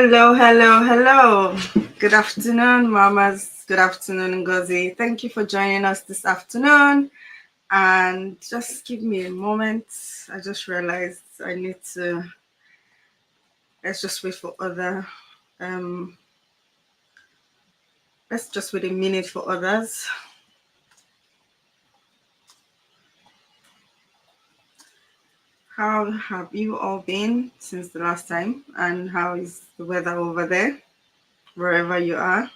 Hello, hello, hello. Good afternoon, mamas. Good afternoon, Ngozi. Thank you for joining us this afternoon. And just give me a moment. I just realized I need to, let's just wait for other, um, let's just wait a minute for others. How have you all been since the last time? And how is the weather over there, wherever you are?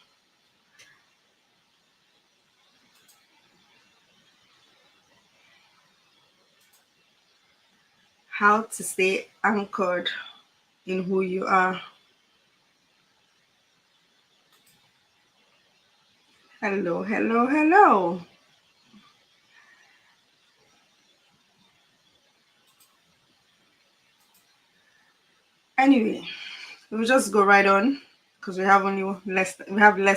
How to stay anchored in who you are. Hello, hello, hello. Anyway, we'll just go right on because we have less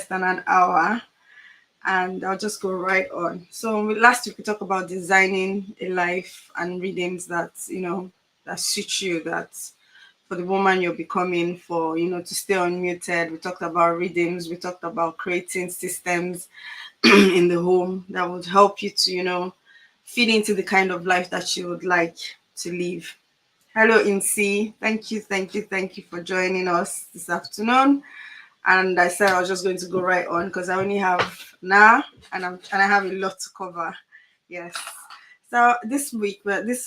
than an hour, and I'll just go right on. So last week we talked about designing a life and readings that that suit you, that for the woman you're becoming, for to stay unmuted. We talked about readings. We talked about creating systems in the home that would help you to fit into the kind of life that you would like to live. Hello, Incy. Thank you, thank you, thank you for joining us this afternoon. And I said I was just going to go right on because I only have now, and I have a lot to cover. Yes. So this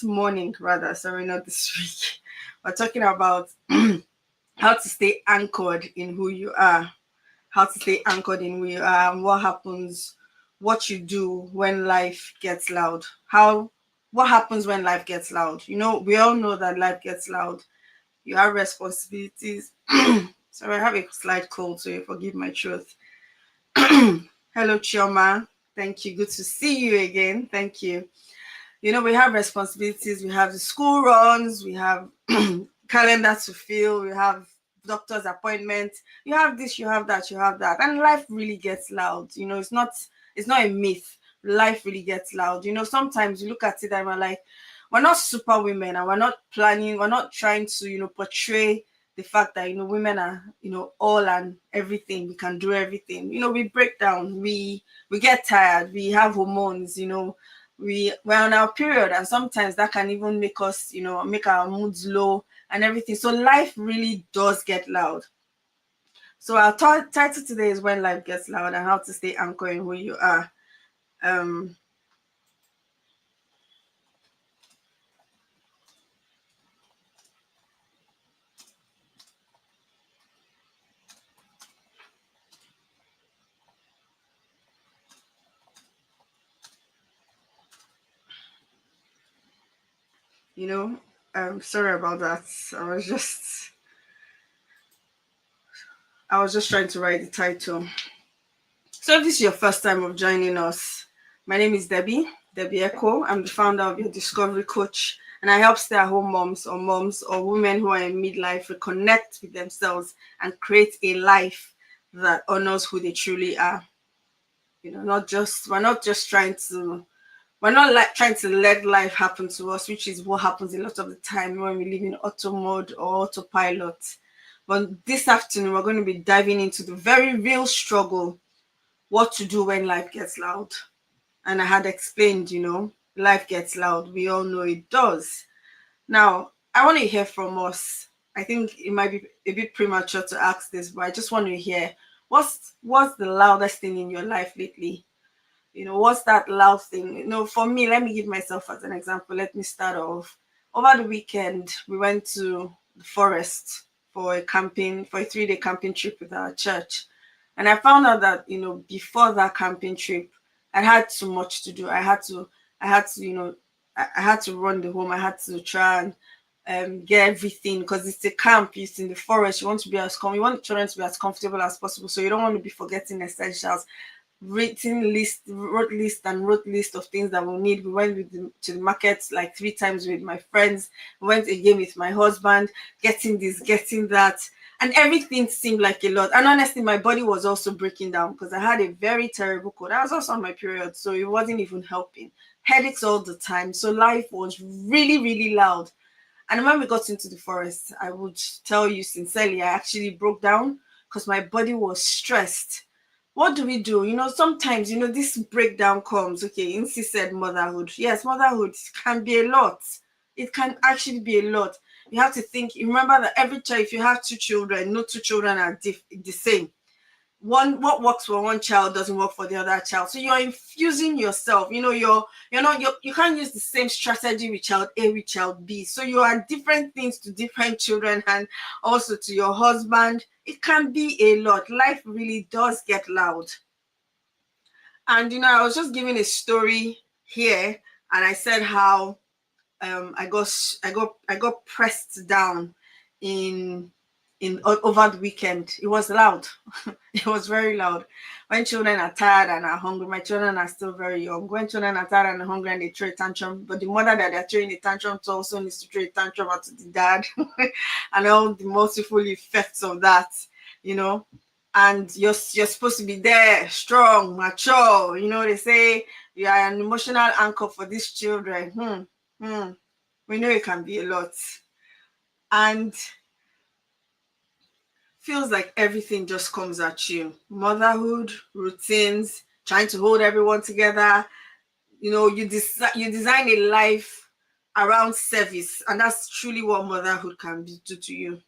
morning rather, sorry, not this week, we're talking about how to stay anchored in who you are, how to stay anchored in who you are, and what happens, what you do when life gets loud. What happens when life gets loud? We all know that life gets loud. You have responsibilities. Sorry, I have a slight cold, so you forgive my truth. Hello, Chioma. Thank you. Good to see you again. Thank you. We have responsibilities. We have the school runs. We have calendar to fill. We have doctor's appointments. You have this. You have that. You have that. And life really gets loud. It's not a myth. Life really gets loud. Sometimes you look at it and we're like, we're not super women, and we're not planning. We're not trying to portray the fact that women are all and everything. We can do everything. We break down. We get tired. We have hormones. We're on our period, and sometimes that can even make us make our moods low and everything. So life really does get loud. So our title today is When Life Gets Loud and How to Stay Anchored in Who You Are. um you know sorry about that. I was just trying to write the title. So if this is your first time of joining us, my name is Debbie Echo. I'm the founder of your Discovery Coach, and I help stay-at-home moms or women who are in midlife reconnect with themselves and create a life that honors who they truly are. We're not like trying to let life happen to us, which is what happens a lot of the time when we live in auto mode or autopilot. But this afternoon, we're going to be diving into the very real struggle, what to do when life gets loud. And I had explained, life gets loud. We all know it does. Now, I want to hear from us. I think it might be a bit premature to ask this, but I just want to hear what's the loudest thing in your life lately? What's that loud thing? For me, let me give myself as an example. Let me start off. Over the weekend, we went to the forest for a 3-day camping trip with our church. And I found out that, before that camping trip, I had too much to do. I had to run the home. I had to try and get everything because it's a camp, it's in the forest. You want children to be as comfortable as possible. So you don't want to be forgetting essentials. Wrote list and wrote list of things that we'll need. We went to the market like 3 times with my friends. We went again with my husband, getting this, getting that, and everything seemed like a lot. And honestly, my body was also breaking down because I had a very terrible cold. I was also on my period, so it wasn't even helping. Headaches all the time. So life was really, really loud. And when we got into the forest, I would tell you sincerely, I actually broke down because my body was stressed. What do we do? Sometimes, this breakdown comes. Okay, Insi said motherhood. Yes, motherhood can be a lot. It can actually be a lot. You have to think, remember that every child, if you have two children, no two children are the same. What works for one child doesn't work for the other child, so you're infusing yourself. You can't use the same strategy with child A with child B, so you are different things to different children, and also to your husband. It can be a lot. Life really does get loud. And I was just giving a story here, and I said how I got pressed down in over the weekend. It was loud. It was very loud. When children are tired and are hungry, my children are still very young. When children are tired and are hungry and they throw a tantrum, but the mother that they're throwing a tantrum to also needs to throw a tantrum out to the dad, and all the multiple effects of that, you know. And you're supposed to be there, strong, mature. They say you are an emotional anchor for these children. We know it can be a lot. And feels like everything just comes at you. Motherhood, routines, trying to hold everyone together. You design a life around service, and that's truly what motherhood can do to you.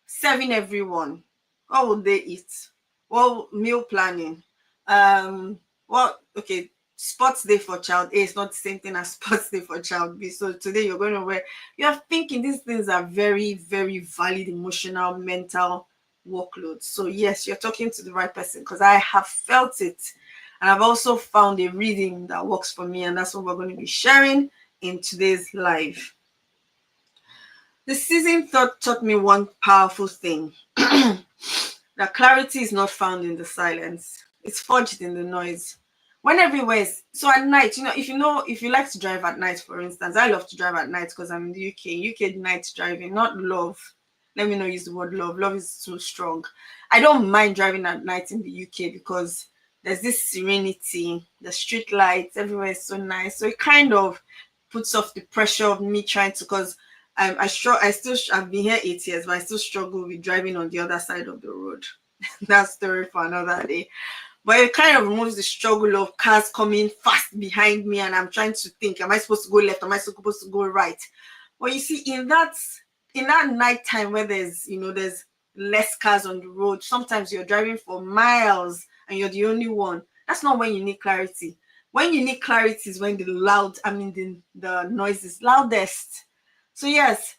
Serving everyone. What would they eat? Well, meal planning. Okay, sports day for child A is not the same thing as sports day for child B. So today you're thinking these things are very, very valid emotional, mental workloads. So yes, you're talking to the right person, because I have felt it. And I've also found a reading that works for me, and that's what we're going to be sharing in today's live. The season taught me one powerful thing. That clarity is not found in the silence. It's forged in the noise. When everywhere is so at night, if you like to drive at night, for instance, I love to drive at night because I'm in the UK. UK night driving, not love. Let me not use the word love. Love is too strong. I don't mind driving at night in the UK because there's this serenity, the street lights, everywhere is so nice. So it kind of puts off the pressure of me trying to, because I've been here 8 years, but I still struggle with driving on the other side of the road. That's story for another day. But it kind of removes the struggle of cars coming fast behind me, and I'm trying to think, am I supposed to go left? Am I supposed to go right? Well, you see, in that night time where there's less cars on the road, sometimes you're driving for miles and you're the only one. That's not when you need clarity. When you need clarity is when the noise is loudest. So yes,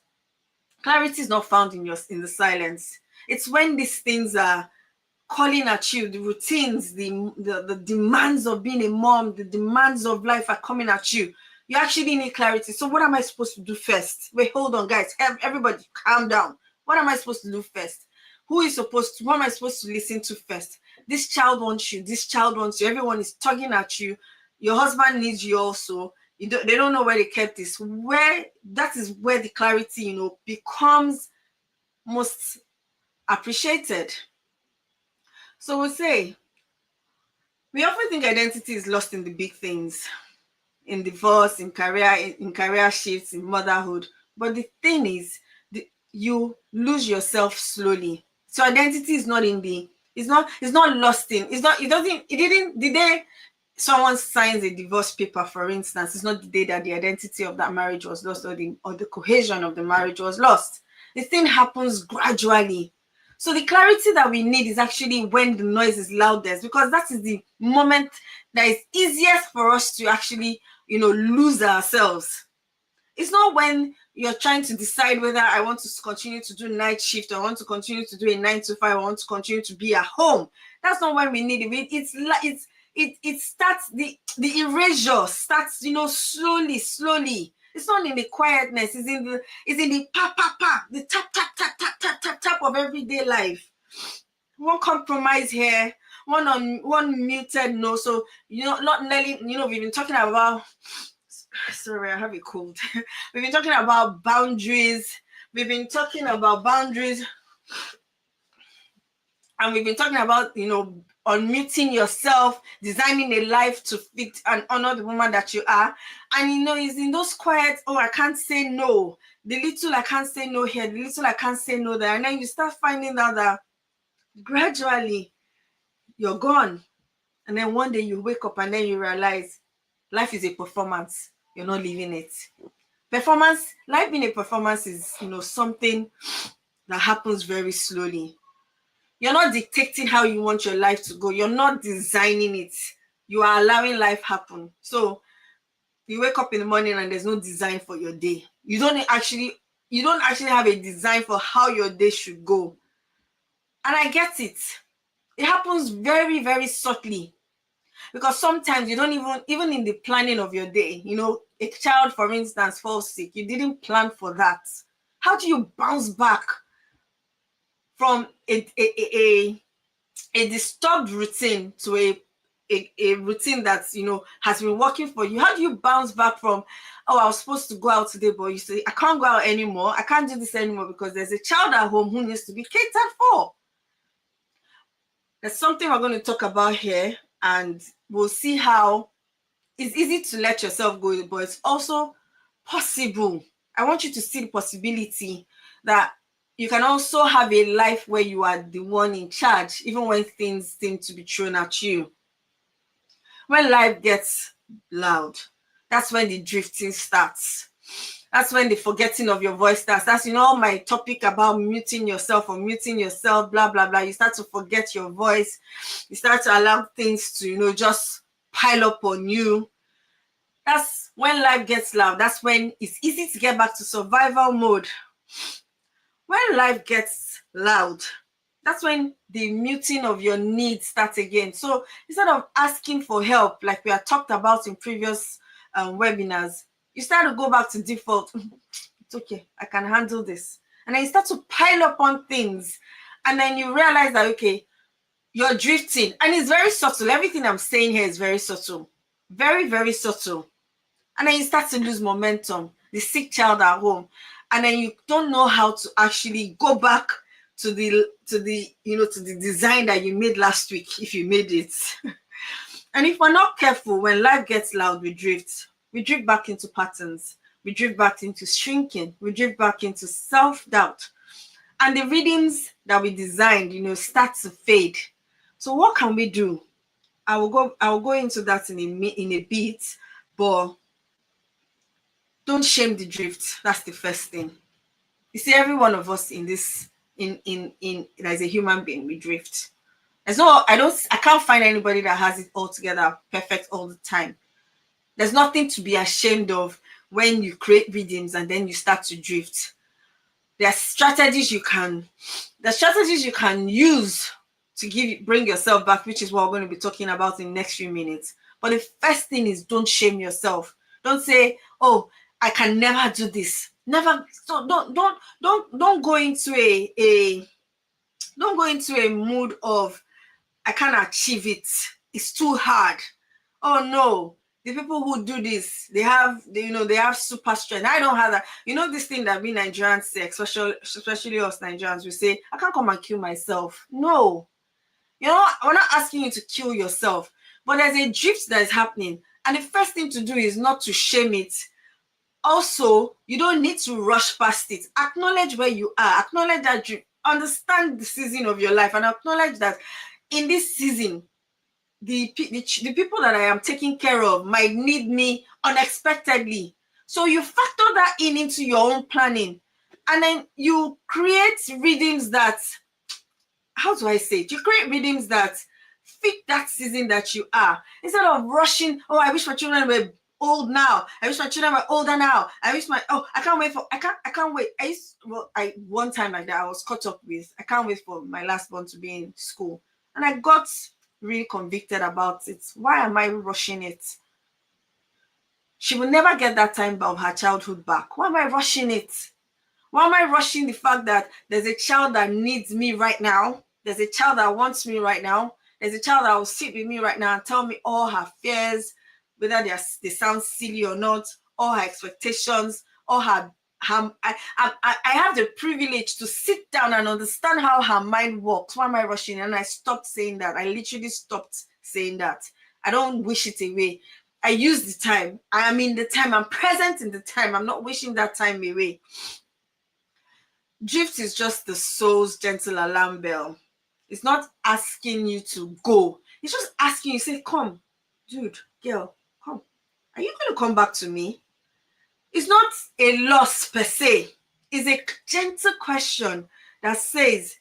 clarity is not found in the silence. It's when these things are calling at you, the routines, the demands of being a mom, the demands of life are coming at you. You actually need clarity. So what am I supposed to do first? Wait, hold on, guys. Everybody calm down. What am I supposed to do first? What am I supposed to listen to first? This child wants you. This child wants you. Everyone is tugging at you. Your husband needs you also. They don't know where they kept this. That is where the clarity, becomes most appreciated. So we often think identity is lost in the big things, in divorce, in career shifts, in motherhood. But the thing is, you lose yourself slowly. So identity is not it's not lost in, the day someone signs a divorce paper, for instance, it's not the day that the identity of that marriage was lost, or the cohesion of the marriage was lost. The thing happens gradually. So the clarity that we need is actually when the noise is loudest, because that is the moment that is easiest for us to actually, lose ourselves. It's not when you're trying to decide whether I want to continue to do night shift, or I want to continue to do a 9 to 5, I want to continue to be at home. That's not when we need it. It starts, the erasure starts, slowly. It's not in the quietness. It's in the pa pa pa, the tap tap tap tap tap tap tap of everyday life. One compromise here, one muted no. So not nearly. We've been talking about. Sorry, I have a cold. We've been talking about boundaries. We've been talking about boundaries, and we've been talking about unmuting yourself, designing a life to fit and honor the woman that you are. And it's in those quiet, oh, I can't say no. The little I can't say no here, the little I can't say no there. And then you start finding out that gradually you're gone. And then one day you wake up and then you realize life is a performance. You're not living it. Performance, life being a performance is, something that happens very slowly. You're not dictating how you want your life to go. You're not designing it. You are allowing life happen. So you wake up in the morning and there's no design for your day. You don't actually have a design for how your day should go. And I get it. It happens very, very subtly. Because sometimes you don't even in the planning of your day, a child, for instance, falls sick. You didn't plan for that. How do you bounce back from a disturbed routine to a routine that has been working for you? How do you bounce back from, oh, I was supposed to go out today, but you say, I can't go out anymore, I can't do this anymore because there's a child at home who needs to be catered for? There's something we're going to talk about here, and we'll see how it's easy to let yourself go, but it's also possible. I want you to see the possibility that you can also have a life where you are the one in charge, even when things seem to be thrown at you. When life gets loud, that's when the drifting starts. That's when the forgetting of your voice starts. That's, my topic about muting yourself or muting yourself, blah, blah, blah. You start to forget your voice. You start to allow things to, just pile up on you. That's when life gets loud. That's when it's easy to get back to survival mode. When life gets loud, that's when the muting of your needs starts again. So instead of asking for help, like we had talked about in previous webinars, you start to go back to default. It's okay, I can handle this. And then you start to pile up on things. And then you realize that, okay, you're drifting. And it's very subtle. Everything I'm saying here is very subtle. Very, very subtle. And then you start to lose momentum. The sick child at home. And then you don't know how to actually go back to the design that you made last week, if you made it. And if we're not careful, when life gets loud, we drift. We drift back into patterns. We drift back into shrinking. We drift back into self-doubt. And the rhythms that we designed, start to fade. So what can we do? I will go into that in a bit, but don't shame the drift. That's the first thing. You see, every one of us in this, as a human being, we drift. I can't find anybody that has it all together perfect all the time. There's nothing to be ashamed of when you create rhythms and then you start to drift. There are strategies you can use to bring yourself back, which is what we're going to be talking about in the next few minutes. But the first thing is, don't shame yourself. Don't say, oh, I can never do this. Never. So don't go into a mood of, I can't achieve it. It's too hard. Oh no, the people who do this, they have super strength. I don't have that. This thing that we Nigerians say, especially us Nigerians, we say, I can't come and kill myself. No, we're not asking you to kill yourself, but there's a drift that is happening, and the first thing to do is not to shame it. Also, you don't need to rush past it. Acknowledge where you are. Acknowledge that drift. Understand the season of your life, and acknowledge that in this season, the people that I am taking care of might need me unexpectedly. So you factor that into your own planning, and then you create rhythms that, how do I say it? You create rhythms that fit that season that you are. Instead of rushing, oh, I wish my children were old now. I wish my children were older now. I can't wait. One time like that, I was caught up with, I can't wait for my last born to be in school. And I got really convicted about it. Why am I rushing it? She will never get that time of her childhood back. Why am I rushing it? Why am I rushing the fact that there's a child that needs me right now? There's a child that wants me right now. There's a child that will sit with me right now and tell me all her fears, whether they sound silly or not, all her expectations, all her I have the privilege to sit down and understand how her mind works. Why am I rushing? And I stopped saying that. I literally stopped saying that. I don't wish it away. I use the time. I am in the time. I'm present in the time. I'm not wishing that time away. Drift is just the soul's gentle alarm bell. It's not asking you to go. It's just asking you, say, come, dude, girl, come. Are you going to come back to me? It's not a loss per se. It's a gentle question that says,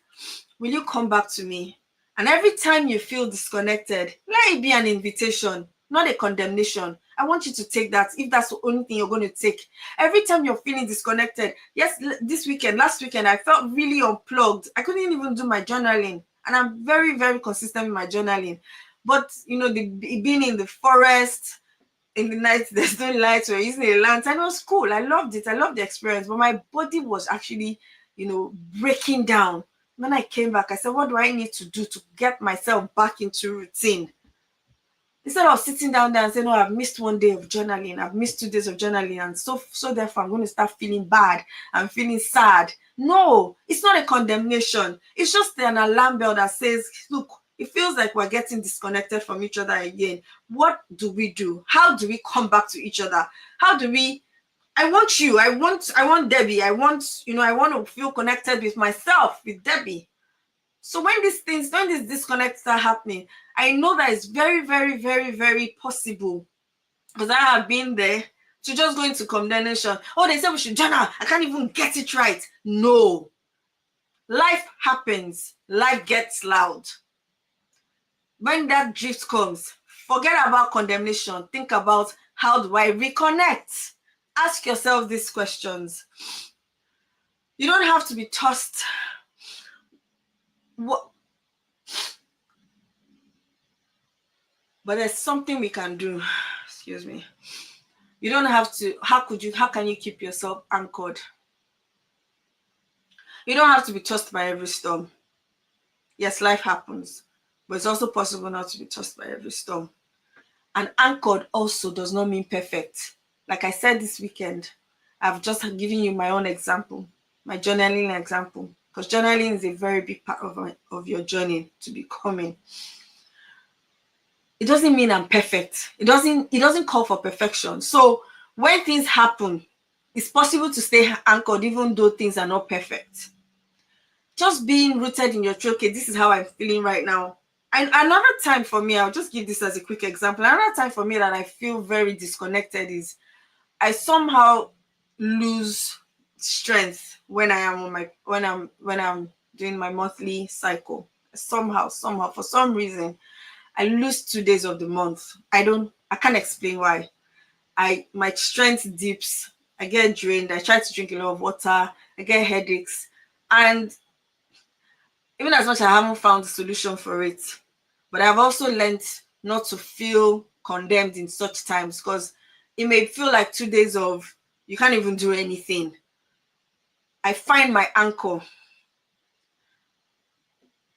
will you come back to me? And every time you feel disconnected, let it be an invitation, not a condemnation. I want you to take that if that's the only thing you're going to take. Every time you're feeling disconnected, yes, last weekend, I felt really unplugged. I couldn't even do my journaling. And I'm very, very consistent with my journaling. But, being in the forest, in the night, there's no lights, we're using a lantern. It was cool. I loved it. I loved the experience. But my body was actually, breaking down. When I came back, I said, what do I need to do to get myself back into routine? Instead of sitting down there and saying, no, I've missed 1 day of journaling, I've missed 2 days of journaling, and so therefore I'm going to start feeling bad, I'm feeling sad. No, it's not a condemnation. It's just an alarm bell that says, look, it feels like we're getting disconnected from each other again. What do we do? How do we come back to each other? How do we I want you. I want Debbie. I want to feel connected with myself, with Debbie. So when these disconnects are happening, I know that it's very, very, very, very possible, because I have been there, to just go into condemnation. Oh, they said we should journal. I can't even get it right. No. Life happens. Life gets loud. When that drift comes, forget about condemnation. Think about, how do I reconnect? Ask yourself these questions. You don't have to be tossed. What? But there's something we can do. Excuse me. You don't have to. How can you keep yourself anchored? You don't have to be tossed by every storm. Yes, life happens, but it's also possible not to be tossed by every storm. And anchored also does not mean perfect. Like I said this weekend, I've just given you my own example, my journaling example, because journaling is a very big part of your journey to becoming. It doesn't mean I'm perfect. It doesn't call for perfection. So when things happen, it's possible to stay anchored even though things are not perfect. Just being rooted in your truth. Okay, this is how I'm feeling right now. And another time for me, I'll just give this as a quick example. Another time for me that I feel very disconnected is I somehow lose strength when I'm doing my monthly cycle. Somehow, for some reason, I lose 2 days of the month. I can't explain why. My strength dips. I get drained. I try to drink a lot of water. I get headaches. And even as much as I haven't found a solution for it, but I've also learned not to feel condemned in such times, because it may feel like 2 days of you can't even do anything. I find my anchor.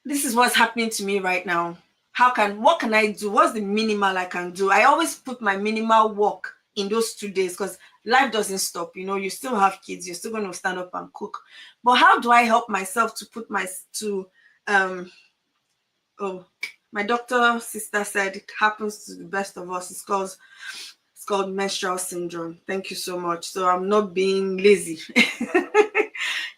This is what's happening to me right now. What can I do? What's the minimal I can do? I always put my minimal work in those 2 days, because life doesn't stop. You still have kids. You're still going to stand up and cook. But how do I help myself to my doctor sister said it happens to the best of us. It's called menstrual syndrome. Thank you so much. So I'm not being lazy.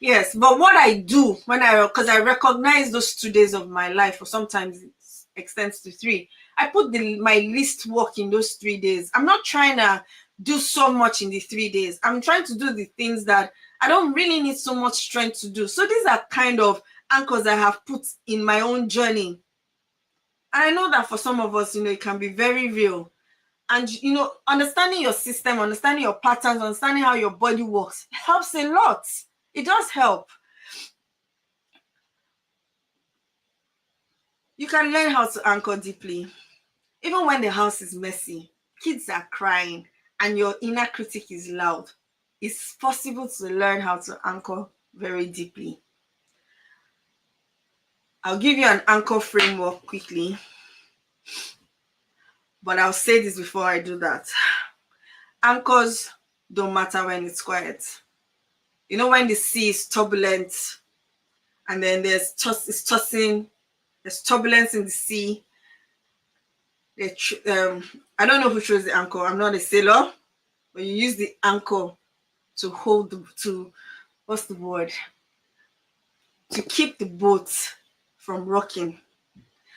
Yes, but what I do because I recognize those 2 days of my life, or sometimes it extends to 3. I put my least work in those 3 days. I'm not trying to do so much in the 3 days. I'm trying to do the things that I don't really need so much strength to do. So these are kind of anchors I have put in my own journey. And I know that for some of us, it can be very real. And, understanding your system, understanding your patterns, understanding how your body works helps a lot. It does help. You can learn how to anchor deeply. Even when the house is messy, kids are crying, and your inner critic is loud, it's possible to learn how to anchor very deeply. I'll give you an anchor framework quickly, but I'll say this before I do that. Anchors don't matter when it's quiet. You know, when the sea is turbulent and then it's tossing, there's turbulence in the sea. I don't know who chose the anchor. I'm not a sailor, but you use the anchor to hold what's the word? To keep the boat from rocking.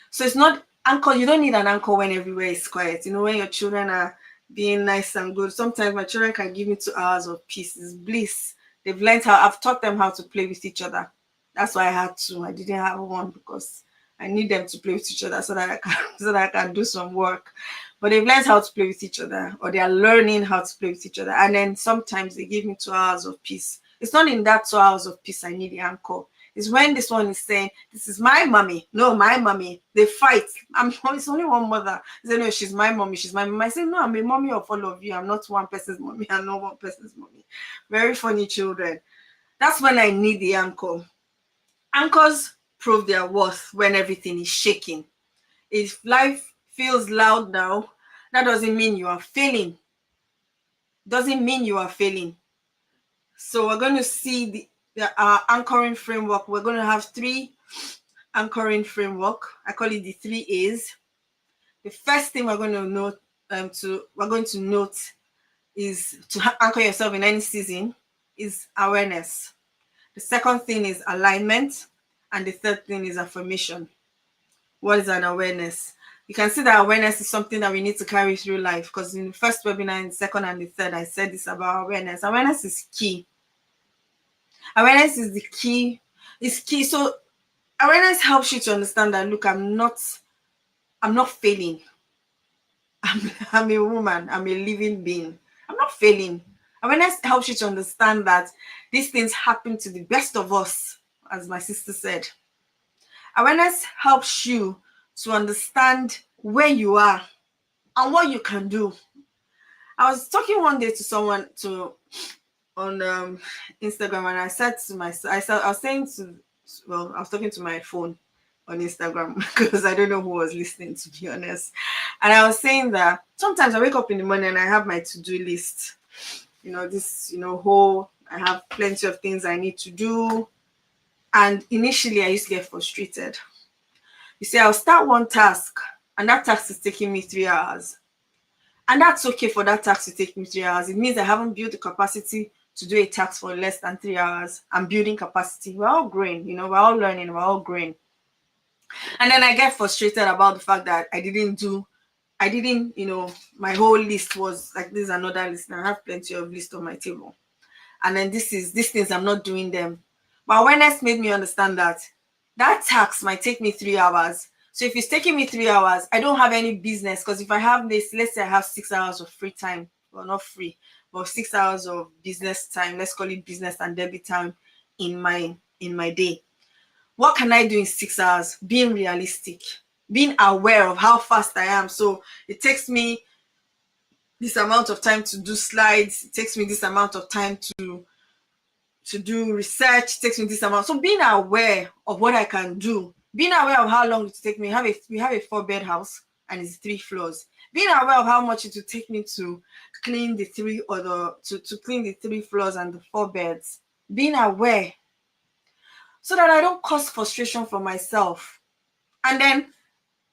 So it's not anchor. You don't need an anchor when everywhere is quiet. You know, when your children are being nice and good. Sometimes my children can give me 2 hours of peace. It's bliss. They've learned how. I've taught them how to play with each other. That's why I had two. I didn't have one because I need them to play with each other so that I can so that I can do some work. But they've learned how to play with each other, or they are learning how to play with each other. And then sometimes they give me 2 hours of peace. It's not in that 2 hours of peace I need the anchor. Is when this one is saying, "This is my mommy." No, my mommy. They fight. It's only one mother. They say, "No, she's my mommy. She's my mommy." I say, "No, I'm a mommy of all of you. I'm not one person's mommy. I'm not one person's mommy." Very funny children. That's when I need the anchor. Anchors prove their worth when everything is shaking. If life feels loud now, that doesn't mean you are failing. Doesn't mean you are failing. So we're going to see the anchoring framework. We're going to have 3 anchoring framework. I call it the 3 A's. The first thing we're going to note is to anchor yourself in any season is awareness. The second thing is alignment, and the third thing is affirmation. What is an awareness? You can see that awareness is something that we need to carry through life, because in the first webinar, in the second and the third, I said this about awareness. Awareness is key. Awareness is the key. It's key. So awareness helps you to understand that, look, I'm not failing. I'm a woman. I'm a living being. I'm not failing. Awareness helps you to understand that these things happen to the best of us, as my sister said. Awareness helps you to understand where you are and what you can do. I was talking one day to someone on Instagram, and I said to myself, I was talking to my phone on Instagram because I don't know who was listening, to be honest. And I was saying that sometimes I wake up in the morning and I have my to-do list. I have plenty of things I need to do. And initially I used to get frustrated. You see, I'll start one task and that task is taking me 3 hours. And that's okay for that task to take me 3 hours. It means I haven't built the capacity to do a task for less than 3 hours. I'm building capacity. We're all growing, we're all learning, we're all growing. And then I get frustrated about the fact that my whole list was like, this is another list. And I have plenty of lists on my table. And then these things, I'm not doing them. But awareness made me understand that task might take me 3 hours. So if it's taking me 3 hours, I don't have any business, because if I have this, let's say I have 6 hours of free time, well, not free, but 6 hours of business time, let's call it business and debit time in my day. What can I do in 6 hours? Being realistic, being aware of how fast I am. So it takes me this amount of time to do slides. It takes me this amount of time to do research. It takes me this amount. So being aware of what I can do, being aware of how long it will take me. We have a 4-bed house and it's 3 floors. Being aware of how much it will take me to clean the 3 to clean the 3 floors and the 4 beds. Being aware so that I don't cause frustration for myself. And then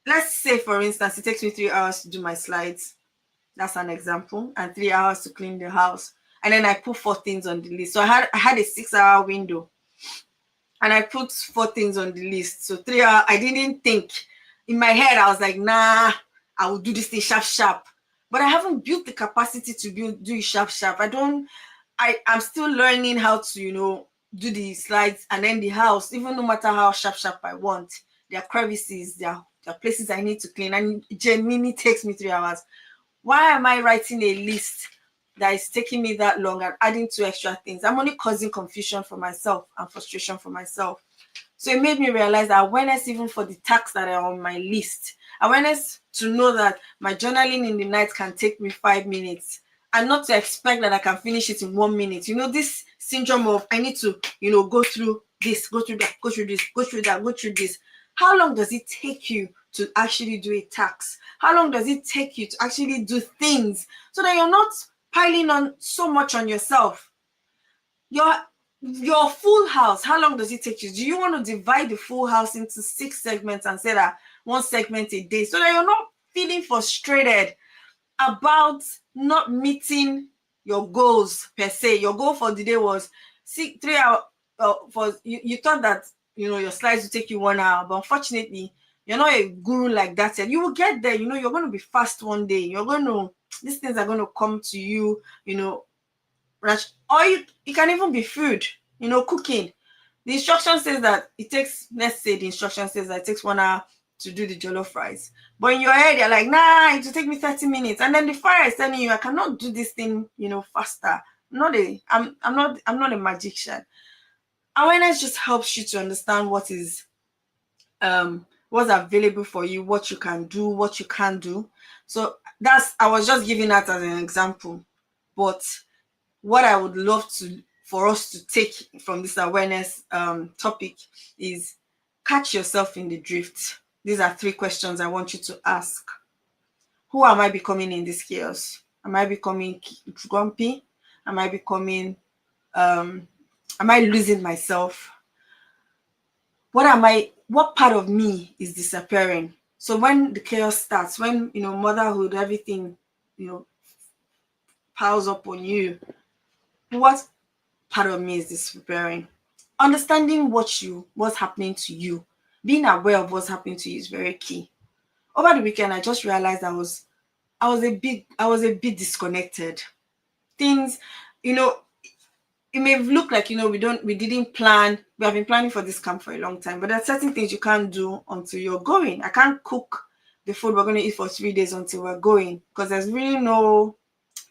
let's say, for instance, it takes me 3 hours to do my slides. That's an example. And 3 hours to clean the house. And then I put 4 things on the list. So I had a 6-hour window. And I put 4 things on the list. So 3 hours, I didn't think. In my head, I was like, nah, I will do this thing sharp. But I haven't built the capacity to do it sharp. I'm still learning how to, do the slides. And then the house, even no matter how sharp I want, there are crevices, there are places I need to clean. And it genuinely takes me 3 hours. Why am I writing a list that is taking me that long and adding 2 extra things? I'm only causing confusion for myself and frustration for myself. So it made me realize that awareness, even for the tasks that are on my list, awareness to know that my journaling in the night can take me 5 minutes, and not to expect that I can finish it in 1 minute. This syndrome of I need to, go through this, go through that, go through this, go through that, go through this. How long does it take you to actually do a task? How long does it take you to actually do things so that you're not piling on so much on yourself? Your full house, how long does it take you? Do you want to divide the full house into 6 segments and say that one segment a day so that you're not feeling frustrated about not meeting your goals per se? Your goal for the day was 3 hours. For you thought that your slides would take you 1 hour, but unfortunately, you're not a guru like that yet. You will get there. You're going to be fast one day. These things are going to come to you. Or it can even be food. Cooking. The instruction says that it takes. Let's say the instruction says that it takes 1 hour to do the jollof rice. But in your head, you're like, nah, it will take me 30 minutes. And then the fire is telling you, I cannot do this thing, faster. I'm not a magician. Awareness just helps you to understand what's available for you, what you can do, what you can't do. So I was just giving that as an example. But what I would love for us to take from this awareness topic is catch yourself in the drift. These are 3 questions I want you to ask. Who am I becoming in this chaos? Am I becoming grumpy? Am I becoming am I losing myself? What part of me is disappearing? So when the chaos starts, when motherhood, everything piles up on you, what part of me is disappearing? Understanding what's happening to you, being aware of what's happening to you is very key. Over the weekend, I just realized I was a bit disconnected. Things, it may look like we didn't plan. We have been planning for this camp for a long time, but there are certain things you can't do until you're going. I can't cook the food we're going to eat for 3 days until we're going, because there's really no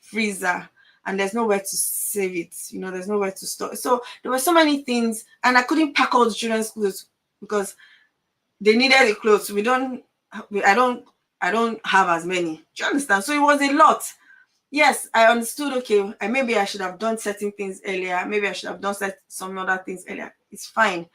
freezer and there's nowhere to save it. There's nowhere to store. So there were so many things, and I couldn't pack all the children's clothes because they needed the clothes. I don't have as many. Do you understand? So it was a lot. Yes, I understood. Okay, maybe I should have done certain things earlier. Maybe I should have done some other things earlier. It's fine.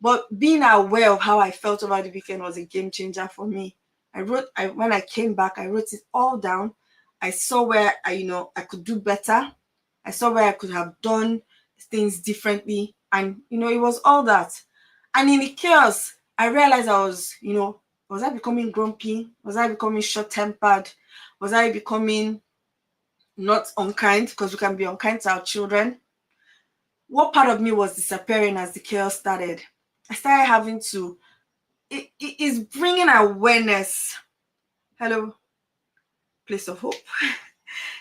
But being aware of how I felt over the weekend was a game changer for me. When I came back, I wrote it all down. I saw where I could do better. I saw where I could have done things differently. And, it was all that. And in the chaos, I realized was I becoming grumpy? Was I becoming short-tempered? Was I becoming not unkind? Because we can be unkind to our children. What part of me was disappearing as the chaos started? I started having to, it is bringing awareness. Hello, place of hope.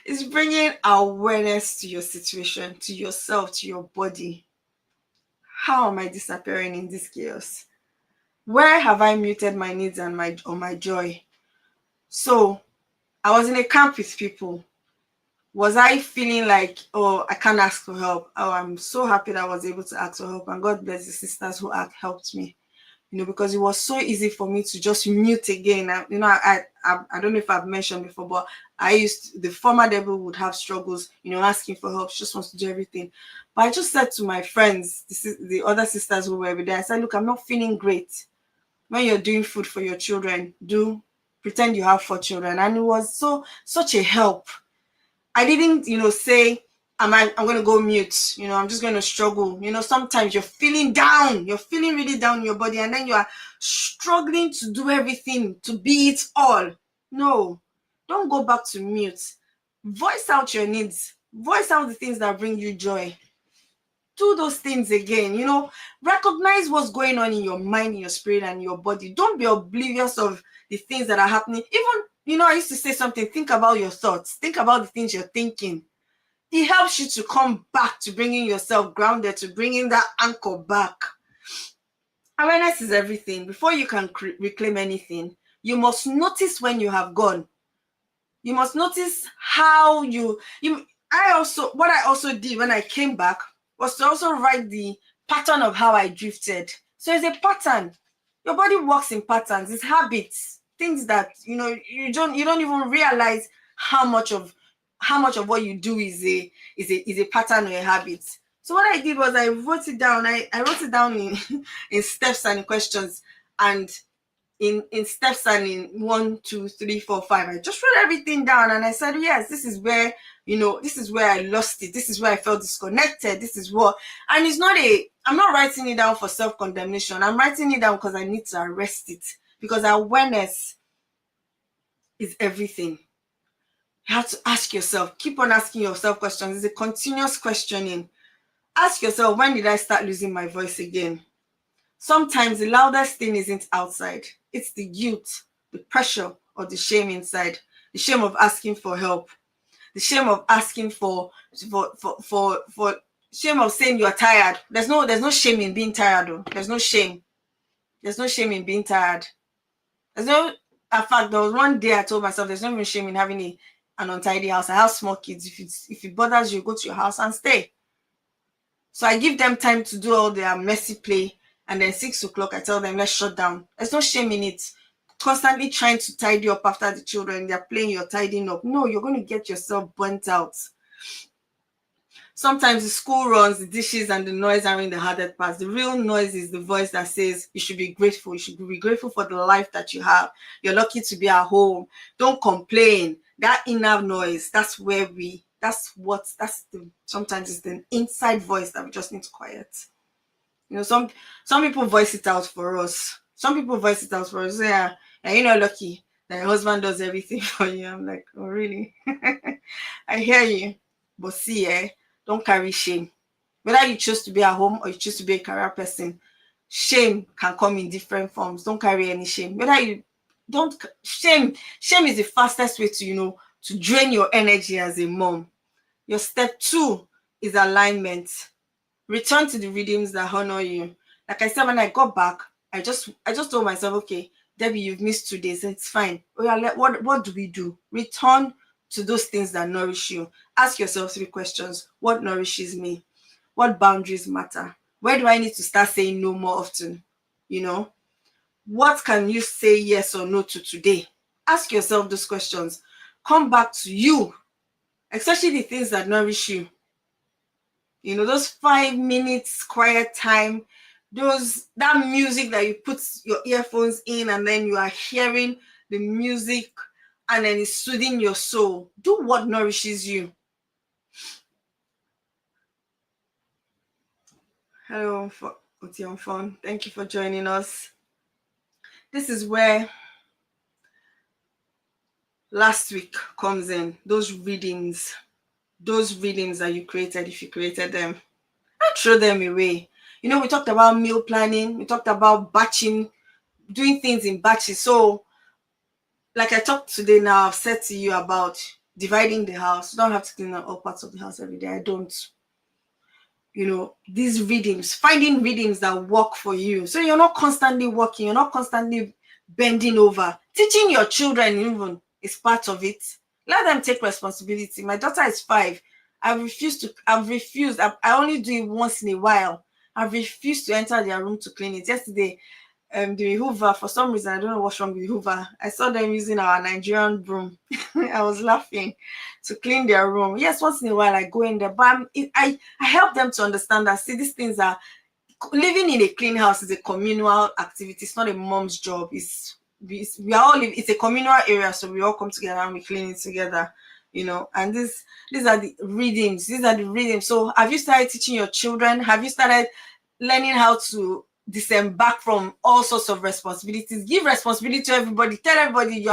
It's bringing awareness to your situation, to yourself, to your body. How am I disappearing in this chaos? Where have I muted my needs and my joy? So I was in a camp with people. Was I feeling like, oh, I can't ask for help? Oh, I'm so happy that I was able to ask for help. And God bless the sisters who helped me. Because it was so easy for me to just mute again. I don't know if I've mentioned before, but the former devil would have struggles, asking for help. She just wants to do everything. But I just said to my friends, the other sisters who were there, I said, look, I'm not feeling great. When you're doing food for your children, pretend you have 4 children. And it was such a help. I didn't, say, I'm going to go mute. I'm just going to struggle. Sometimes you're feeling down. You're feeling really down in your body, and then you are struggling to do everything, to be it all. No, don't go back to mute. Voice out your needs. Voice out the things that bring you joy. Do those things again. Recognize what's going on in your mind, in your spirit, and your body. Don't be oblivious of the things that are happening. Even, I used to say something, think about your thoughts. Think about the things you're thinking. It helps you to come back to bringing yourself grounded, to bringing that anchor back. Awareness is everything. Before you can reclaim anything, you must notice when you have gone. You must notice how what I also did when I came back was to also write the pattern of how I drifted. So it's a pattern. Your body works in patterns. It's habits, things that you don't even realize how much of what you do is a pattern or a habit. So what I did was I wrote it down. I wrote it down in in steps and in questions, and in steps and in 1, 2, 3, 4, 5. I just wrote everything down and I said, yes, this is where, this is where I lost it. This is where I felt disconnected. This is what, and I'm not writing it down for self-condemnation. I'm writing it down because I need to arrest it, because awareness is everything. You have to ask yourself, keep on asking yourself questions. It's a continuous questioning. Ask yourself, when did I start losing my voice again? Sometimes the loudest thing isn't outside. It's the guilt, the pressure, or the shame inside. The shame of asking for help. The shame of asking for shame of saying you're tired. There's no shame in being tired, though. There's no shame. There's no shame in being tired. In fact, there was one day I told myself there's no even shame in having an untidy house. I have small kids. If it bothers you, go to your house and stay. So I give them time to do all their messy play, and then 6 o'clock I tell them, let's shut down. There's no shame in it. Constantly trying to tidy up after the children, they're playing, you're tidying up. No, you're going to get yourself burnt out. Sometimes the school runs, the dishes and the noise are in the hardest parts. The real noise is the voice that says you should be grateful. You should be grateful for the life that you have. You're lucky to be at home. Don't complain. That inner noise, sometimes it's the inside voice that we just need to quiet. Some people voice it out for us. Yeah, and you're not lucky that your husband does everything for you. I'm like, oh, really? I hear you. But see, don't carry shame. Whether you choose to be at home or you choose to be a career person, shame can come in different forms. Don't carry any shame. Shame is the fastest way to drain your energy as a mom. Your step 2 is alignment. Return to the rhythms that honor you. Like I said, when I got back, I just told myself, okay, Debbie, you've missed 2 days. It's fine. Oh yeah, what do we do? Return to those things that nourish you. Ask yourself 3 questions. What nourishes me? What boundaries matter? Where do I need to start saying no more often? What can you say yes or no to today? Ask yourself those questions. Come back to you, especially the things that nourish you. Those 5 minutes quiet time, that music that you put your earphones in and then you are hearing the music and then it's soothing your soul. Do what nourishes you. Hello, Otion Fun. Thank you for joining us. This is where last week comes in. Those readings that you created, if you created them, don't throw them away. We talked about meal planning. We talked about batching, doing things in batches. So, like I talked today now, I've said to you about dividing the house. You don't have to clean up all parts of the house every day. I don't. These rhythms, finding rhythms that work for you. So you're not constantly working. You're not constantly bending over. Teaching your children even is part of it. Let them take responsibility. My daughter is 5. I've refused. I only do it once in a while. I've refused to enter their room to clean it. Yesterday, the Hoover, for some reason, I don't know what's wrong with the Hoover. I saw them using our Nigerian broom. I was laughing to clean their room. Yes, once in a while I go in there, but I help them to understand that, see, these things are, living in a clean house is a communal activity. It's not a mom's job. It's a communal area, so we all come together and we clean it together. And these are the rhythms. So have you started teaching your children? Have you started learning how to disembark from all sorts of responsibilities? Give responsibility to everybody. Tell everybody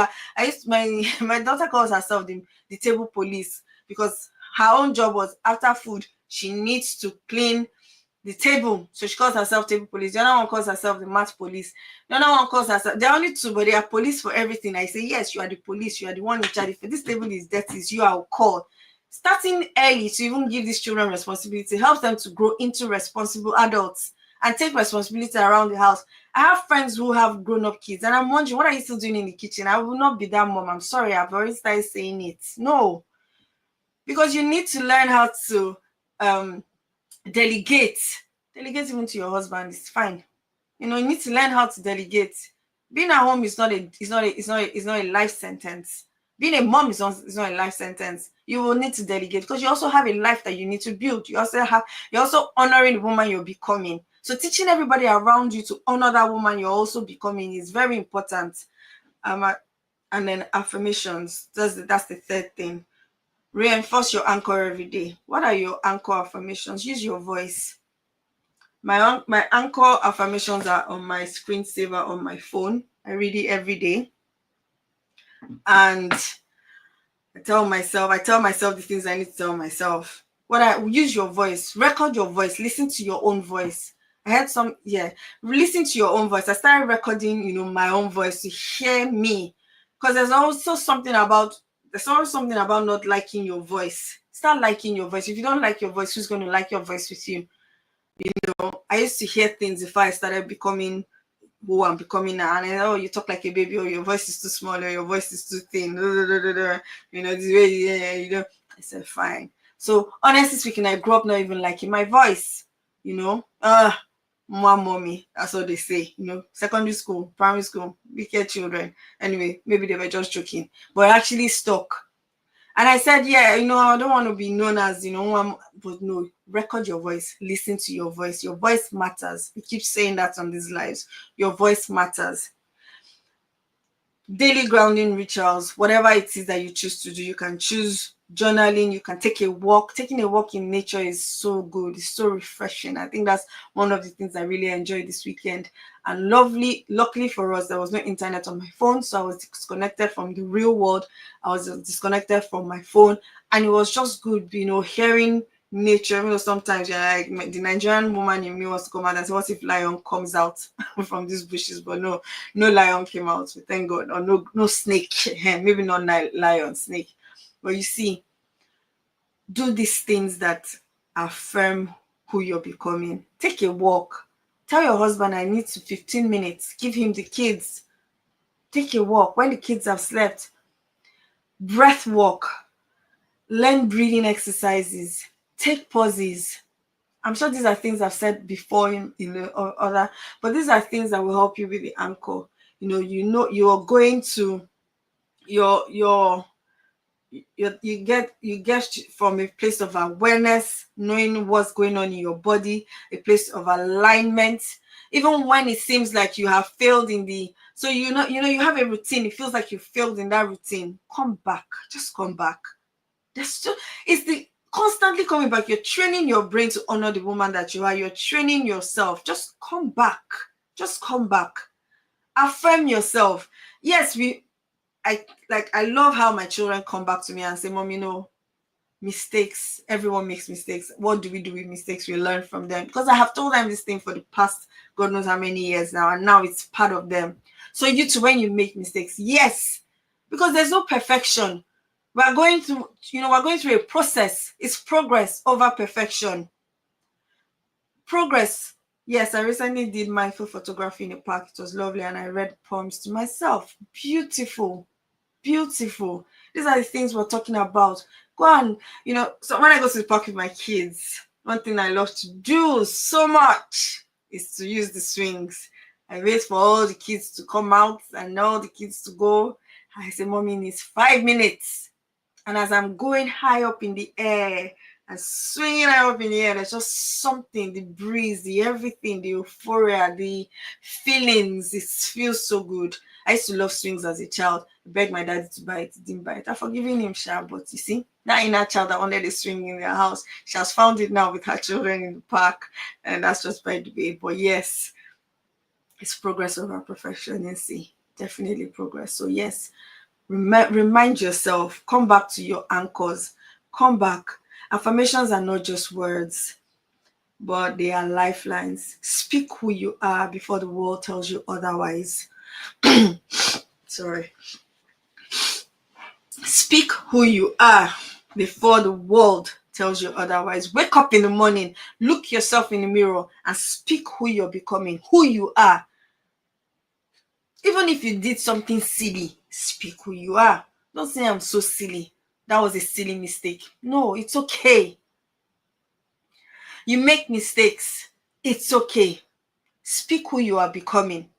my daughter calls herself the table police, because her own job was, after food, she needs to clean the table. So she calls herself table police. The other one calls herself the mat police. The other one calls herself, there are only 2, but they are police for everything. I say, yes, you are the police. You are the one in charge. If this table is dirty, it's you I will call. Starting early to even give these children responsibility helps them to grow into responsible adults and take responsibility around the house. I have friends who have grown-up kids, and I'm wondering, what are you still doing in the kitchen? I will not be that mom. I'm sorry, I've already started saying it. No. Because you need to learn how to delegate. Delegate even to your husband. It's fine. You need to learn how to delegate. Being at home is not a life sentence. Being a mom is not a life sentence. You will need to delegate, because you also have a life that you need to build. You're also honoring the woman you're becoming. So teaching everybody around you to honor that woman you're also becoming is very important. And then affirmations. That's the third thing. Reinforce your anchor every day. What are your anchor affirmations? Use your voice. My anchor affirmations are on my screensaver on my phone. I read it every day. And I tell myself the things I need to tell myself. What I use your voice, record your voice, listen to your own voice. I had listen to your own voice. I started recording, my own voice to hear me. Because there's always something about not liking your voice. Start liking your voice. If you don't like your voice, who's going to like your voice with you? I used to hear things before I started becoming who I'm becoming now. And you talk like a baby, or your voice is too small, or your voice is too thin. This way, I said, fine. So honestly speaking, I grew up not even liking my voice. Mommy, that's what they say. Secondary school, primary school, wicked children. Anyway, maybe they were just joking, but I actually stuck. And I said, I don't want to be known as, but no, record your voice, listen to your voice. Your voice matters. We keep saying that on these lives. Your voice matters. Daily grounding rituals, whatever it is that you choose to do, you can choose journaling, you can take a walk. Taking a walk in nature is so good. It's so refreshing. I think that's one of the things I really enjoyed this weekend. And luckily for us, there was no internet on my phone, so I was disconnected from the real world. I was disconnected from my phone, and it was just good, hearing nature. Sometimes like the Nigerian woman in me wants to come out and say, what if lion comes out from these bushes? But no lion came out, so thank God. Or no snake. Maybe not lion, snake. But you see, do these things that affirm who you're becoming. Take a walk. Tell your husband, I need 15 minutes. Give him the kids. Take a walk when the kids have slept. Breath walk. Learn breathing exercises. Take pauses. I'm sure these are things I've said before in other, but these are things that will help you with the anchor. You're going to you get from a place of awareness, knowing what's going on in your body, a place of alignment. Even when it seems like you have failed you have a routine, it feels like you failed in that routine. Come back, just come back. It's the constantly coming back. You're training your brain to honor the woman that you are. You're training yourself. Just come back. Just come back. Affirm yourself. Yes, I love how my children come back to me and say, Mom, mistakes. Everyone makes mistakes. What do we do with mistakes? We learn from them. Because I have told them this thing for the past God knows how many years now, and now it's part of them. So you too, when you make mistakes, yes, because there's no perfection. We're going through a process. It's progress over perfection. Progress. Yes, I recently did mindful photography in a park. It was lovely, and I read poems to myself. Beautiful. Beautiful. These are the things we're talking about. Go on. So when I go to the park with my kids, one thing I love to do so much is to use the swings. I wait for all the kids to come out and all the kids to go. I say, Mommy needs 5 minutes. And as I'm going high up in the air and swinging high up in the air, there's just something, the breeze, the everything, the euphoria, the feelings. It feels so good. I used to love swings as a child. I begged my daddy to buy it. He didn't buy it. I've forgiven him, but you see, that inner child that wanted a swing in their house, she has found it now with her children in the park. And that's just by the way. But yes, it's progress over perfection, you see. Definitely progress. So yes, remind yourself, come back to your anchors, come back. Affirmations are not just words, but they are lifelines. Speak who you are before the world tells you otherwise. Sorry. Speak who you are before the world tells you otherwise. Wake up in the morning, look yourself in the mirror, and speak who you're becoming, who you are. Even if you did something silly, speak who you are. Don't say I'm so silly. That was a silly mistake. No, it's okay. You make mistakes. It's okay. Speak who you are becoming.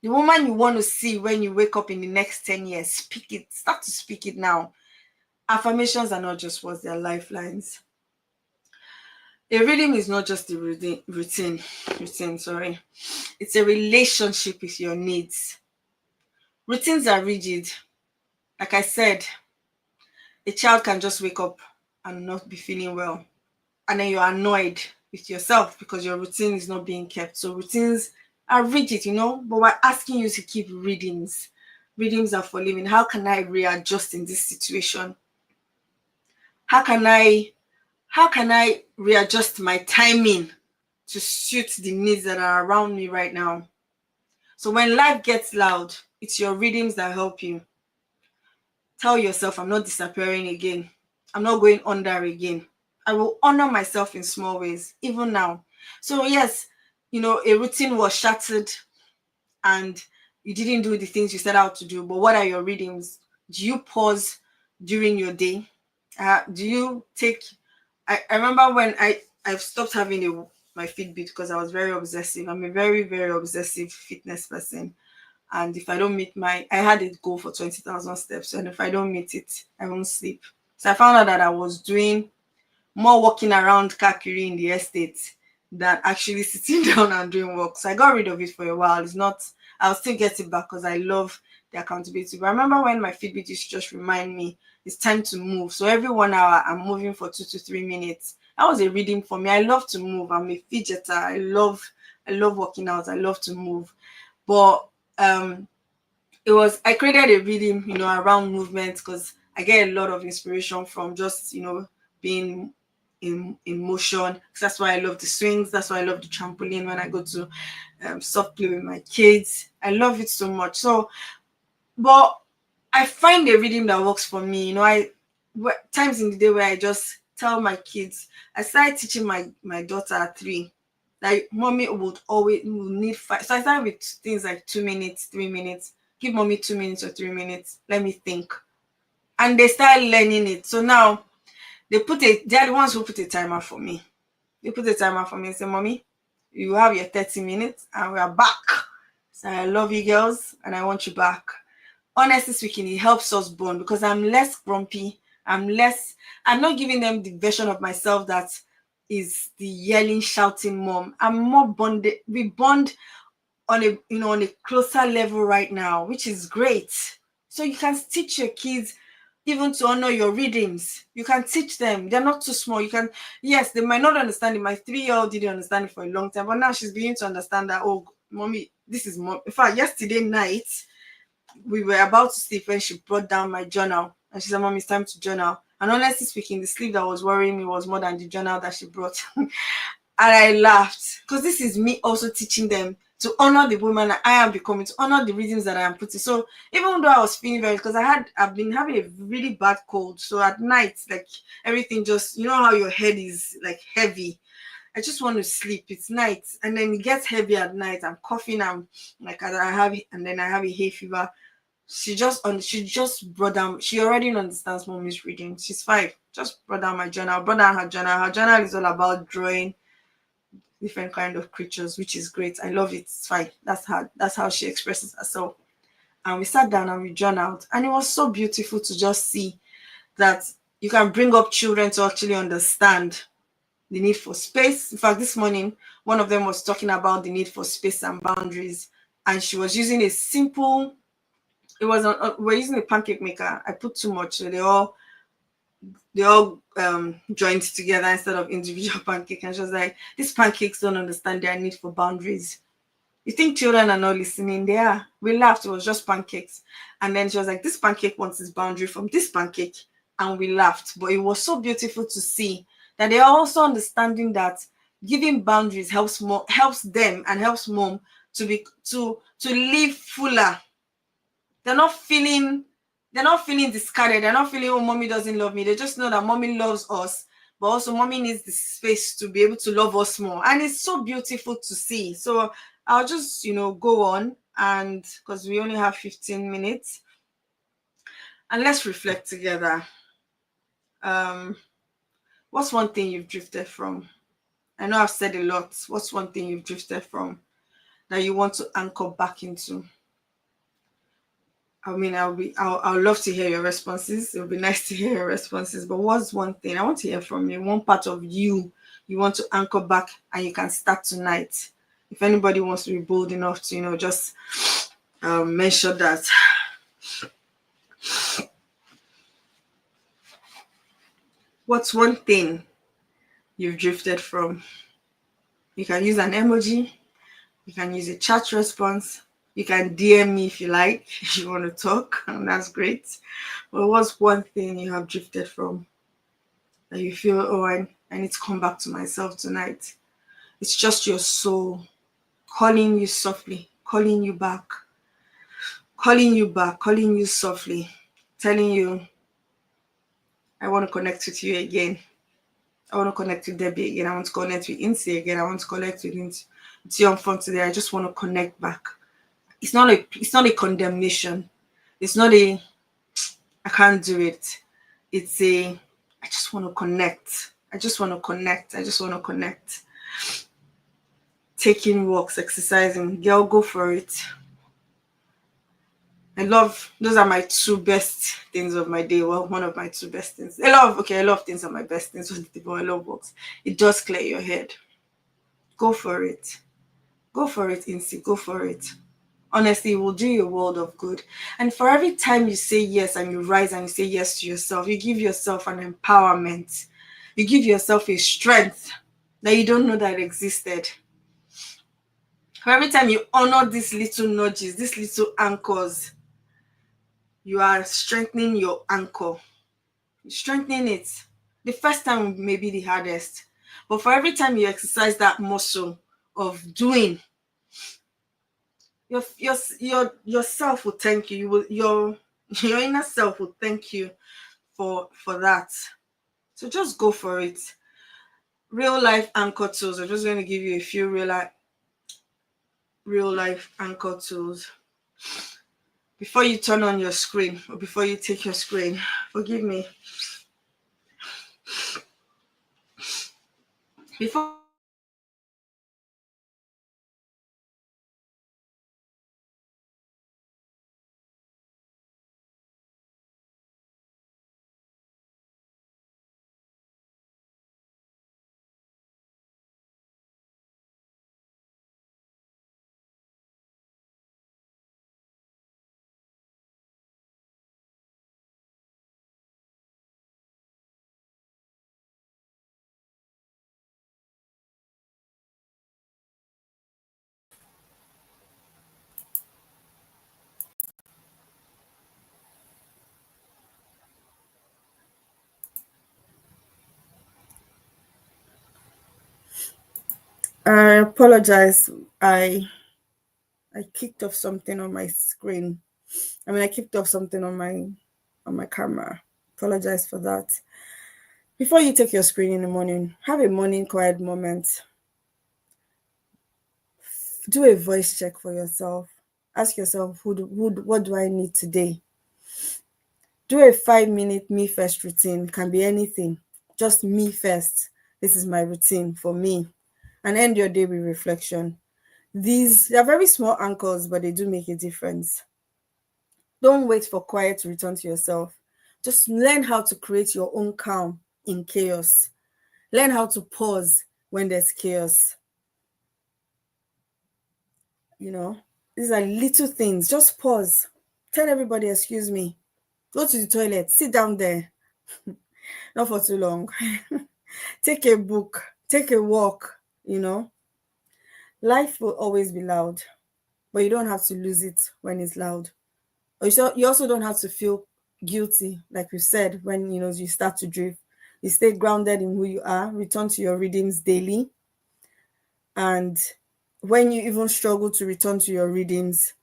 The woman you want to see when you wake up in the next 10 years, speak it. Start to speak it now. Affirmations are not just words, they're lifelines. A rhythm is not just a routine, sorry. It's a relationship with your needs. Routines are rigid. Like I said, a child can just wake up and not be feeling well. And then you're annoyed with yourself because your routine is not being kept. So routines are rigid, but we're asking you to keep rhythms. Rhythms are for living. How can I readjust in this situation? How can I readjust my timing to suit the needs that are around me right now? So when life gets loud, it's your rhythms that help you. Tell yourself, I'm not disappearing again. I'm not going under again. I will honor myself in small ways, even now. So, yes, a routine was shattered and you didn't do the things you set out to do. But what are your rhythms? Do you pause during your day? Do you take. I remember when I've stopped having my Fitbit because I was very obsessive. I'm a very, very obsessive fitness person. And if I don't meet I had a goal for 20,000 steps. And if I don't meet it, I won't sleep. So I found out that I was doing more walking around Kakiri in the estate than actually sitting down and doing work. So I got rid of it for a while. It's not, I'll still get it back because I love the accountability. But I remember when my Fitbit used to just remind me it's time to move. So every 1 hour, I'm moving for 2 to 3 minutes. That was a reading for me. I love to move. I'm a fidgeter. I love working out. I love to move. But I created a rhythm, around movement because I get a lot of inspiration from just, being in motion. That's why I love the swings. That's why I love the trampoline when I go to soft play with my kids. I love it so much. So, but I find a rhythm that works for me. Times in the day where I just tell my kids, I started teaching my daughter at 3. Like mommy would need 5. So I started with things like 2 minutes, 3 minutes. Give mommy 2 minutes or 3 minutes. Let me think. And they start learning it. So now they're the ones who put a timer for me. They put a timer for me and say, mommy, you have your 30 minutes and we are back. So I love you girls and I want you back. Honestly speaking, it helps us bond because I'm less grumpy. I'm not giving them the version of myself that is the yelling, shouting mom. I'm more bonded. We bond on a closer level right now, which is great. So you can teach your kids even to honor your rhythms. You can teach them. They're not too small. Yes, they might not understand it. My 3-year-old didn't understand it for a long time, but now she's beginning to understand that, oh, mommy, this is mom. In fact, yesterday night, we were about to sleep when she brought down my journal and she said, Mom, it's time to journal. And honestly speaking, the sleep that was worrying me was more than the journal that she brought. And I laughed because this is me also teaching them to honor the woman that I am becoming, to honor the reasons that I am putting. So even though I was feeling very, because I've been having a really bad cold. So at night, like everything just, how your head is like heavy. I just want to sleep. It's night, and then it gets heavy at night. I'm coughing. I'm like and then I have a hay fever. She just brought down. She already understands mommy's reading. She's 5. Just brought down my journal. Brought down her journal. Her journal is all about drawing different kind of creatures, which is great. I love it. It's fine. That's how she expresses herself. And we sat down and we journaled, and it was so beautiful to just see that you can bring up children to actually understand the need for space. In fact, this morning, one of them was talking about the need for space and boundaries, and she was using a simple. We're using a pancake maker. I put too much, so they all joined together instead of individual pancake. And she was like, "These pancakes don't understand their need for boundaries." You think children are not listening? They are. We laughed. It was just pancakes, and then she was like, "This pancake wants its boundary from this pancake," and we laughed. But it was so beautiful to see that they are also understanding that giving boundaries helps them and helps mom to live fuller. They're not feeling discarded. They're not feeling, oh, mommy doesn't love me. They just know that mommy loves us, but also mommy needs the space to be able to love us more. And it's so beautiful to see. So I'll just, go on, and because we only have 15 minutes, and let's reflect together. What's one thing you've drifted from? I know I've said a lot. What's one thing you've drifted from that you want to anchor back into? I mean, I'll love to hear your responses. It would be nice to hear your responses. But what's one thing I want to hear from you? One part of you you want to anchor back, and you can start tonight. If anybody wants to be bold enough to, just mention that. What's one thing you've drifted from? You can use an emoji, you can use a chat response, you can DM me if you like, if you want to talk, and that's great. But what's one thing you have drifted from that you feel, oh, I need to come back to myself tonight? It's just your soul calling you softly, calling you back, calling you softly, telling you, I want to connect with you again. I want to connect with Debbie again. I want to connect with Incy again. I want to connect with Tion from today. I just want to connect back. It's not a condemnation. It's not a I can't do it. It's a I just want to connect. I just want to connect. I just want to connect. Taking walks, exercising. Girl, go for it. Those are my two best things of my day. Well, one of my two best things. A lot of things are my best things, but I love walks. It does clear your head. Go for it. Go for it, Incy. Go for it. Honestly, it will do you a world of good. And for every time you say yes and you rise and you say yes to yourself, you give yourself an empowerment. You give yourself a strength that you don't know that existed. For every time you honor these little nudges, these little anchors, you are strengthening your anchor. You're strengthening it. The first time may be the hardest. But for every time you exercise that muscle of doing, yourself will thank you. Your inner self will thank you for that. So just go for it. Real life anchor tools. I'm just going to give you a few real life anchor tools. Before you turn on your screen or before you take your screen, forgive me. Before I apologize. I kicked off something on my screen. I kicked off something on my camera. Apologize for that. Before you take your screen in the morning, have a morning quiet moment. Do a voice check for yourself. Ask yourself, what do I need today? Do a 5-minute me first routine. Can be anything. Just me first. This is my routine for me. And end your day with reflection. They are very small anchors, but they do make a difference. Don't wait for quiet to return to yourself. Just learn how to create your own calm in chaos. Learn how to pause when there's chaos. These are little things. Just pause. Tell everybody, excuse me. Go to the toilet. Sit down there. Not for too long. Take a book. Take a walk. Life will always be loud, but you don't have to lose it when it's loud. You also don't have to feel guilty, like we said, when you start to drift. You stay grounded in who you are. Return to your readings daily. And when you even struggle to return to your readings,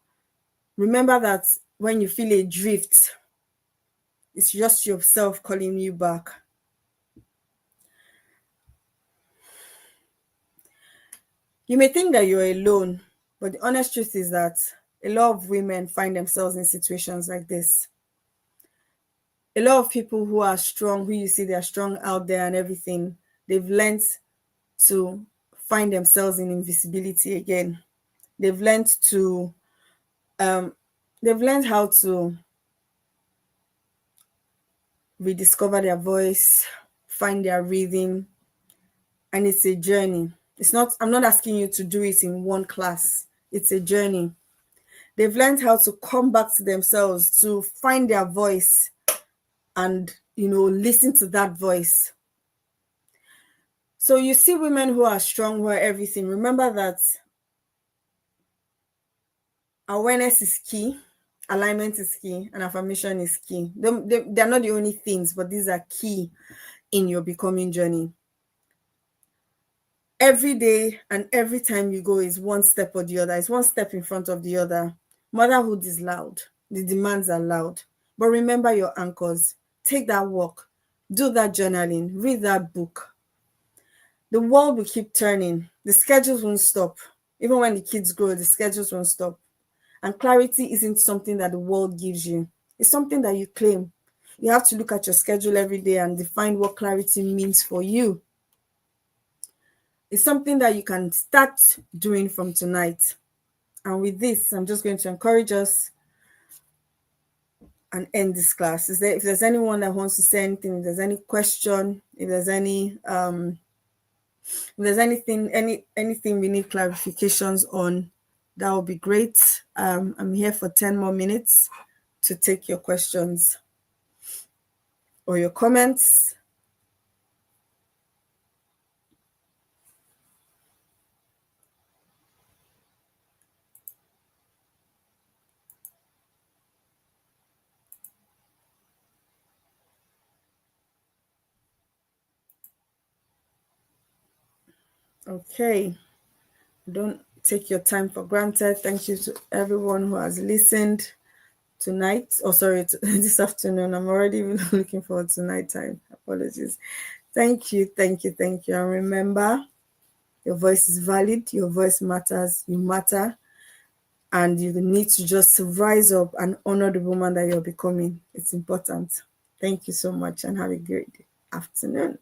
remember that when you feel a drift, it's just yourself calling you back. You may think that you're alone, but the honest truth is that a lot of women find themselves in situations like this. A lot of people who are strong, who you see they're strong out there and everything, they've learned to find themselves in invisibility again. They've learned to they've learned how to rediscover their voice, find their rhythm, and it's a journey. It's not, I'm not asking you to do it in one class. It's a journey. They've learned how to come back to themselves, to find their voice and, listen to that voice. So you see women who are strong, who are everything. Remember that awareness is key, alignment is key, and affirmation is key. They're not the only things, but these are key in your becoming journey. Every day and every time you go is one step or the other. It's one step in front of the other. Motherhood is loud. The demands are loud. But remember your anchors. Take that walk. Do that journaling. Read that book. The world will keep turning. The schedules won't stop. Even when the kids grow, the schedules won't stop. And clarity isn't something that the world gives you. It's something that you claim. You have to look at your schedule every day and define what clarity means for you. It's something that you can start doing from tonight. And with this, I'm just going to encourage us and end this class. If there's anyone that wants to say anything, if there's any question, if there's anything we need clarifications on, that would be great. I'm here for 10 more minutes to take your questions or your comments. Okay. Don't take your time for granted. Thank you to everyone who has listened tonight. This afternoon. I'm already looking forward to nighttime. Apologies. Thank you. And remember, your voice is valid. Your voice matters. You matter. And you need to just rise up and honor the woman that you're becoming. It's important. Thank you so much and have a great afternoon.